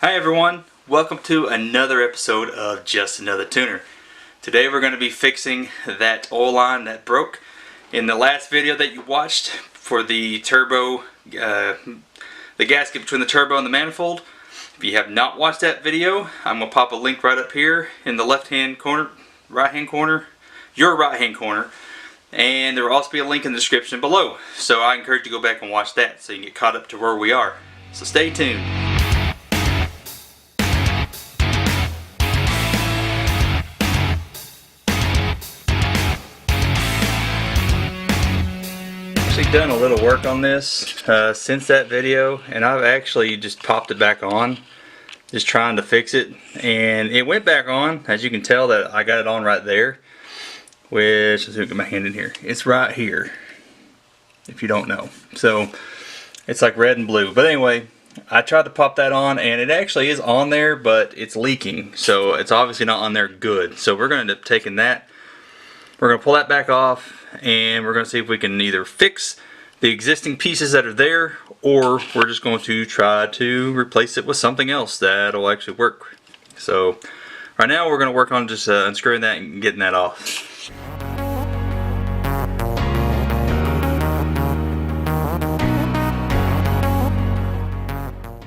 Hi everyone, welcome to another episode of Just Another Tuner. Today we're going to be fixing that oil line that broke in the last video that you watched for the turbo, the gasket between the turbo and the manifold. If you have not watched that video, I'm going to pop a link right up here in the left hand corner, your right hand corner, and there will also be a link in the description below. So I encourage you to go back and watch that so you can get caught up to where we are. So stay tuned. Done a little work on this since that video, and I've actually just popped it back on, just trying to fix it, and it went back on. As you can tell that I got it on right there, which, let's get my hand in here, it's right here if you don't know, so it's like red and blue. But anyway, I tried to pop that on and it actually is on there, but it's leaking, so it's obviously not on there good. So we're going to end up taking that, we're going to pull that back off, and we're going to see if we can either fix the existing pieces that are there, or we're just going to try to replace it with something else that'll actually work. So right now we're going to work on just unscrewing that and getting that off.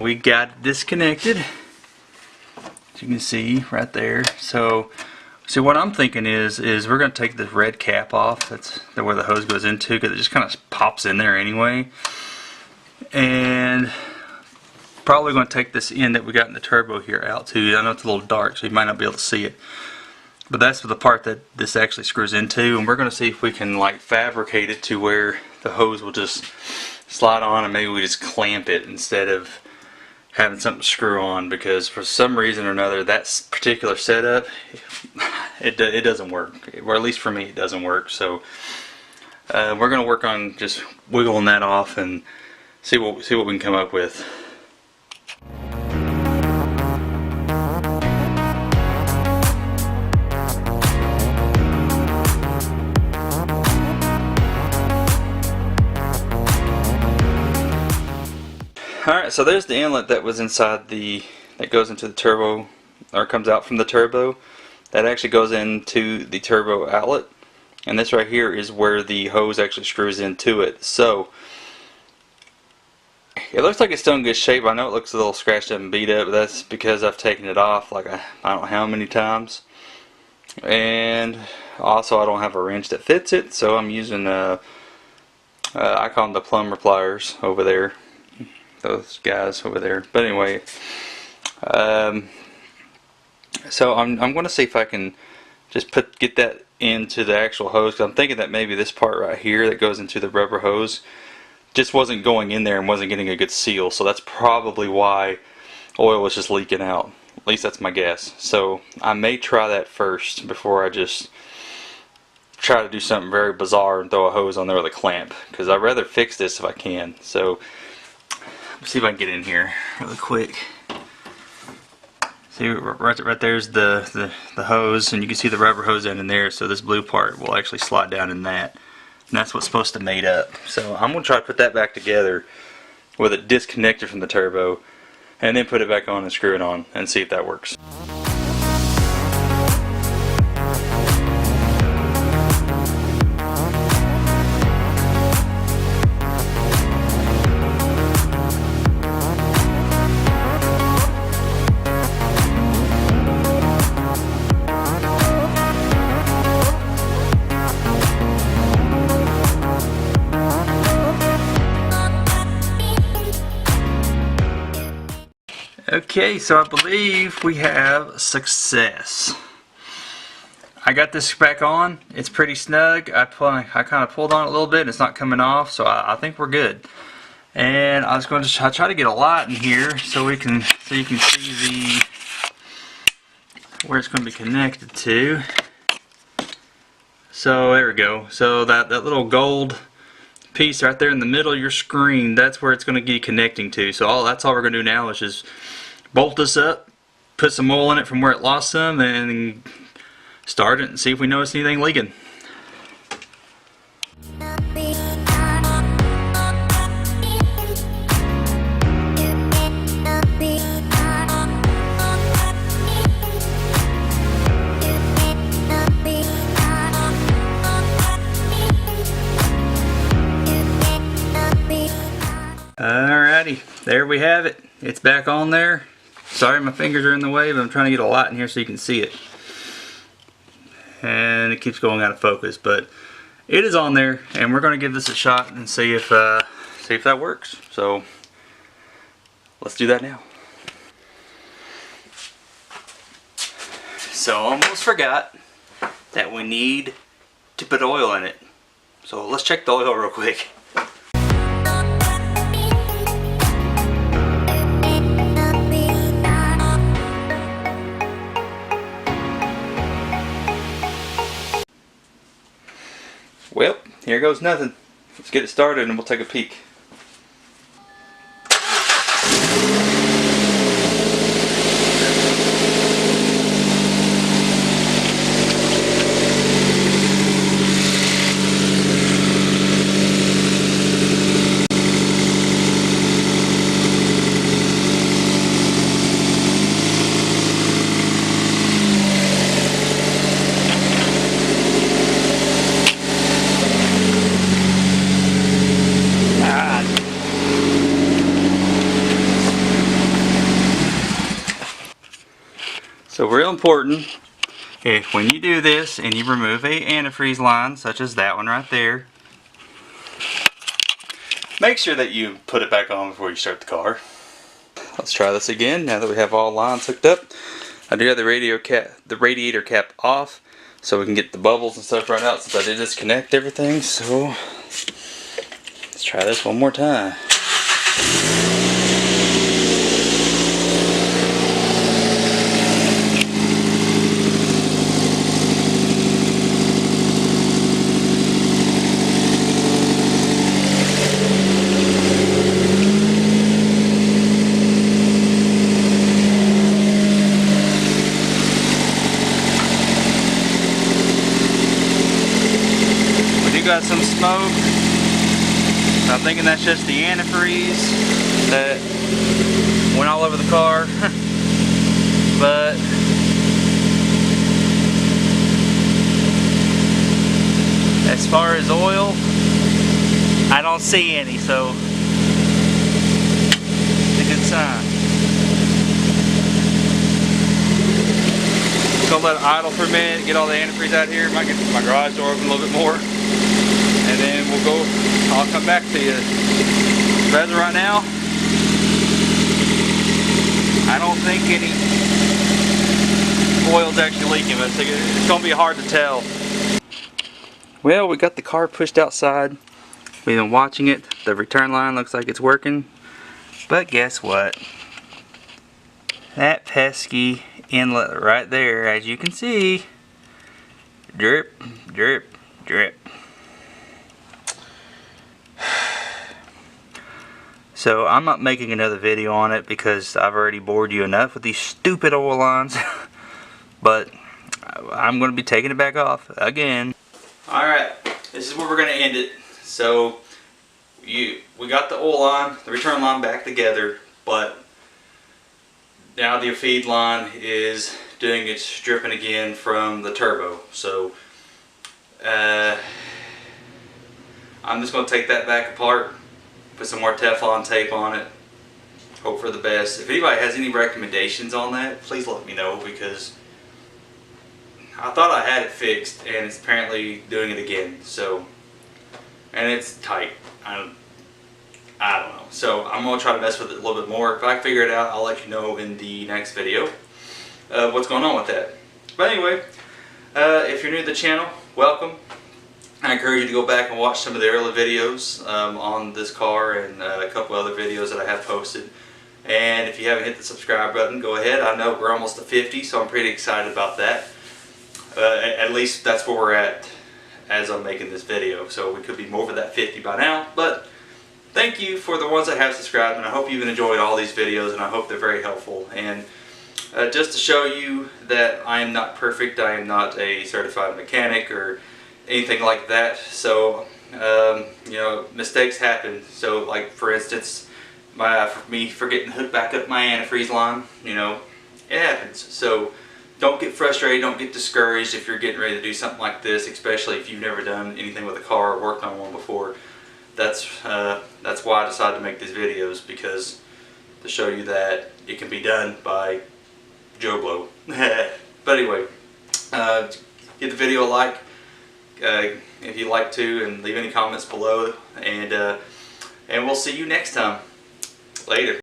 We got it disconnected, as you can see right there. So what I'm thinking is we're going to take this red cap off. That's where the hose goes into, because it just kind of pops in there anyway. And probably going to take this end that we got in the turbo here out too. I know it's a little dark, so you might not be able to see it. But that's the part that this actually screws into, and we're going to see if we can like fabricate it to where the hose will just slide on, and maybe we just clamp it instead of having something to screw on, because for some reason or another that particular setup it doesn't work, or at least for me it doesn't work. So we're going to work on just wiggling that off and see what we can come up with. Alright, so there's the inlet that was inside that goes into the turbo, or comes out from the turbo. That actually goes into the turbo outlet. And this right here is where the hose actually screws into it. So, it looks like it's still in good shape. I know it looks a little scratched up and beat up, but that's because I've taken it off like I don't know how many times. And also I don't have a wrench that fits it, so I'm using, I call them the plumber pliers over there. Those guys over there. But anyway, so I'm going to see if I can just get that into the actual hose, because I'm thinking that maybe this part right here that goes into the rubber hose just wasn't going in there and wasn't getting a good seal. So that's probably why oil was just leaking out. At least that's my guess. So I may try that first before I just try to do something very bizarre and throw a hose on there with a clamp, because I'd rather fix this if I can. So let's see if I can get in here really quick. See, right there's the hose, and you can see the rubber hose end in there, so this blue part will actually slide down in that. And that's what's supposed to mate up. So I'm going to try to put that back together with it disconnected from the turbo, and then put it back on and screw it on and see if that works. Okay, so I believe we have success. I got this back on. It's pretty snug. I kind of pulled on it a little bit and it's not coming off, so I think we're good. And I was going to try to get a light in here so you can see where it's going to be connected to. So there we go. So that little gold piece right there in the middle of your screen, that's where it's going to be connecting to. So that's all we're going to do now is just bolt this up, put some oil in it from where it lost some, and start it and see if we notice anything leaking. there we have it. It's back on there. Sorry my fingers are in the way, but I'm trying to get a light in here so you can see it. And it keeps going out of focus, but it is on there, and we're going to give this a shot and see if that works. So let's do that now. So almost forgot that we need to put oil in it. So let's check the oil real quick. Well, here goes nothing. Let's get it started and we'll take a peek. So real important, if when you do this and you remove a antifreeze line, such as that one right there, make sure that you put it back on before you start the car. Let's try this again now that we have all lines hooked up. I do have the radiator cap off so we can get the bubbles and stuff right out since I did disconnect everything. So let's try this one more time. Got some smoke. I'm thinking that's just the antifreeze that went all over the car. But as far as oil, I don't see any, so it's a good sign. Gonna let it idle for a minute, get all the antifreeze out here. Might get my garage door open a little bit more, and then I'll come back to you. But as of right now, I don't think any oil's actually leaking, but it's gonna be hard to tell. Well, we got the car pushed outside. We've been watching it. The return line looks like it's working, but guess what? That pesky inlet right there, as you can see, drip, drip, drip. So I'm not making another video on it because I've already bored you enough with these stupid oil lines. But I'm going to be taking it back off again. Alright, this is where we're going to end it. So we got the oil line, the return line back together, but now the feed line is doing its dripping again from the turbo. So I'm just going to take that back apart, put some more Teflon tape on it, hope for the best. If anybody has any recommendations on that, please let me know, because I thought I had it fixed and it's apparently doing it again. So, and it's tight. I don't know. So I'm going to try to mess with it a little bit more. If I figure it out, I'll let you know in the next video what's going on with that. But anyway, if you're new to the channel, welcome. I encourage you to go back and watch some of the early videos on this car and a couple other videos that I have posted. And if you haven't hit the subscribe button, go ahead. I know we're almost to 50, so I'm pretty excited about that. At least that's where we're at as I'm making this video. So we could be more than that 50 by now, but thank you for the ones that have subscribed, and I hope you've enjoyed all these videos, and I hope they're very helpful. And just to show you that I am not perfect, I am not a certified mechanic or anything like that. So you know, mistakes happen. So like for instance, me forgetting to hook back up my antifreeze line, you know, it happens. So don't get frustrated, don't get discouraged if you're getting ready to do something like this, especially if you've never done anything with a car or worked on one before. That's why I decided to make these videos, because to show you that it can be done by Joe Blow. But anyway, give the video a like if you like to, and leave any comments below, and we'll see you next time. Later.